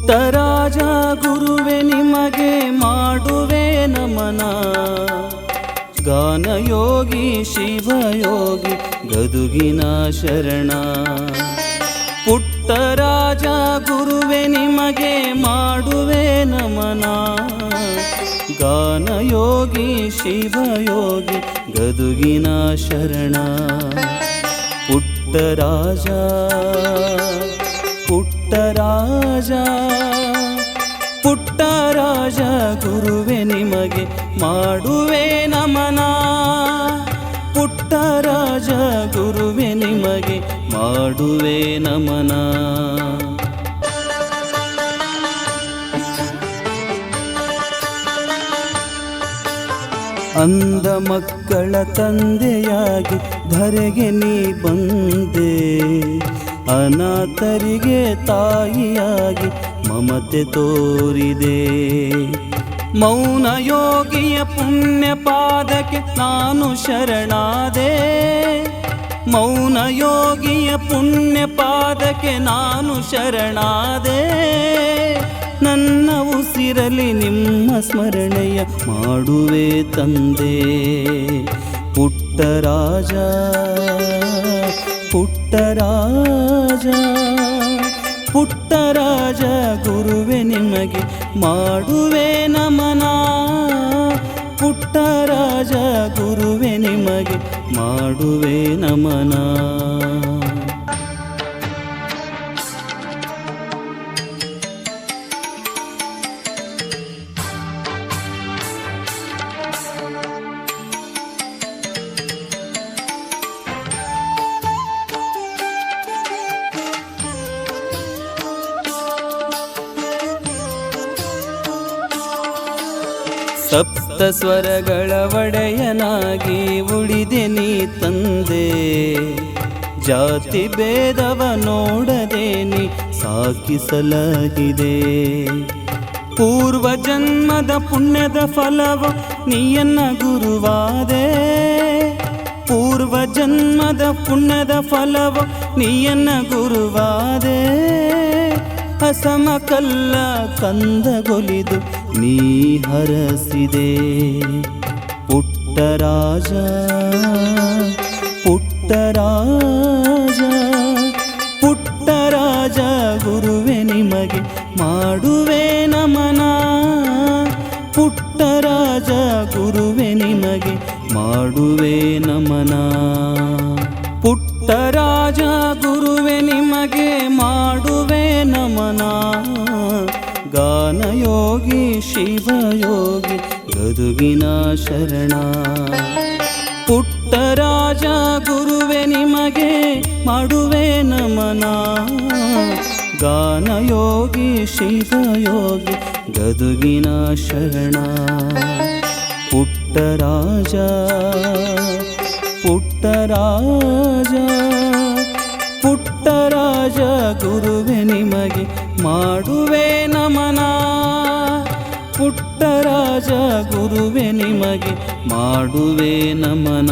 ಪುಟ್ಟರಾಜ ಗುರುವೆ ನಿಮಗೆ ಮಾಡುವೆ ನಮನ. ಗಾನಯೋಗಿ ಶಿವಯೋಗಿ ಗದುಗಿನ ಶರಣ. ಪುಟ್ಟರಾಜ ಗುರುವೆ ನಿಮಗೆ ಮಾಡುವೆ ನಮನ. ಗಾನಯೋಗಿ ಶಿವಯೋಗಿ ಗದುಗಿನ ಶರಣ. ಪುಟ್ಟರಾಜ ಪುಟ್ಟರಾಜ ಪುಟ್ಟರಾಜ ಗುರುವೆ ನಿಮಗೆ ಮಾಡುವೆ ನಮನ. ಪುಟ್ಟರಾಜ ಗುರುವೆ ನಿಮಗೆ ಮಾಡುವೆ ನಮನ. ಅಂಧ ಮಕ್ಕಳ ತಂದೆಯಾಗಿ ಧರೆಗೆ ನೀ ಬಂದೆ. ಅನಾಥರಿಗೆ ತಾಯಿಯಾಗಿ ಮಮತೆ ತೋರಿದೆ. ಮೌನ ಯೋಗಿಯ ಪುಣ್ಯ ಪಾದಕ್ಕೆ ನಾನು ಶರಣಾದೆ. ಮೌನ ಯೋಗಿಯ ಪುಣ್ಯ ಪಾದಕ್ಕೆ ನಾನು ಶರಣಾದೆ. ನನ್ನ ಉಸಿರಲಿ ನಿಮ್ಮ ಸ್ಮರಣೆಯ ಮಾಡುವೆ ತಂದೆ. ಪುಟ್ಟರಾಜ ಪುಟ್ಟರಾಜ ಪುಟ್ಟರಾಜ ಗುರುವೆ ನಿಮಗೆ ಮಾಡುವೆ ನಮನ. ಪುಟ್ಟರಾಜ ಗುರುವೆ ನಿಮಗೆ ಮಾಡುವೆ ನಮನ. ಸಪ್ತ ಸ್ವರಗಳ ಒಡೆಯನಾಗಿ ಉಳಿದೆ ನೀ ತಂದೆ. ಜಾತಿ ಭೇದವ ನೋಡದೆ ನೀ ಸಾಕಿಸಲಾಗಿದೆ. ಪೂರ್ವ ಜನ್ಮದ ಪುಣ್ಯದ ಫಲವ ನೀಯನ್ನ ಗುರುವಾದೆ. ಪೂರ್ವ ಜನ್ಮದ ಪುಣ್ಯದ ಫಲವ ನೀಯನ್ನ ಗುರುವಾದೆ. ಅಸಮಕಲ್ಲ ಕಂದಗೊಲಿದು ನೀ ಹರಸಿದೆ. ಪುಟ್ಟರಾಜ ಪುಟ್ಟರಾಜ ಪುಟ್ಟರಾಜ ಗುರುವೆ ನಿಮಗೆ ಮಾಡುವೆ ನಮನ. ಪುಟ್ಟರಾಜ ಗುರುವೆ ನಿಮಗೆ ಮಾಡುವೆ ನಮನ. ಪುಟ್ಟರಾಜ ಗುರುವೆ ನಿಮಗೆ ಮಾಡುವೆ ನಮನ. ಗಾನಯೋಗಿ ಶಿವಯೋಗಿ ಗದುಗಿನ ಶರಣ. ಪುಟ್ಟರಾಜ ಗುರುವೆ ನಿಮಗೆ ಮಾಡುವೆ ನಮನ. ಗಾನಯೋಗಿ ಶಿವಯೋಗಿ ಗದುಗಿನ ಶರಣ. ಪುಟ್ಟರಾಜ ಪುಟ್ಟರಾಜ ಪುಟ್ಟರಾಜ ಗುರುವೆ ನಿಮಗೆ ಮಾಡುವೆ ನಮನ. ಪುಟ್ಟರಾಜ ಗುರುವೆ ನಿಮಗೆ ಮಾಡುವೆ ನಮನ.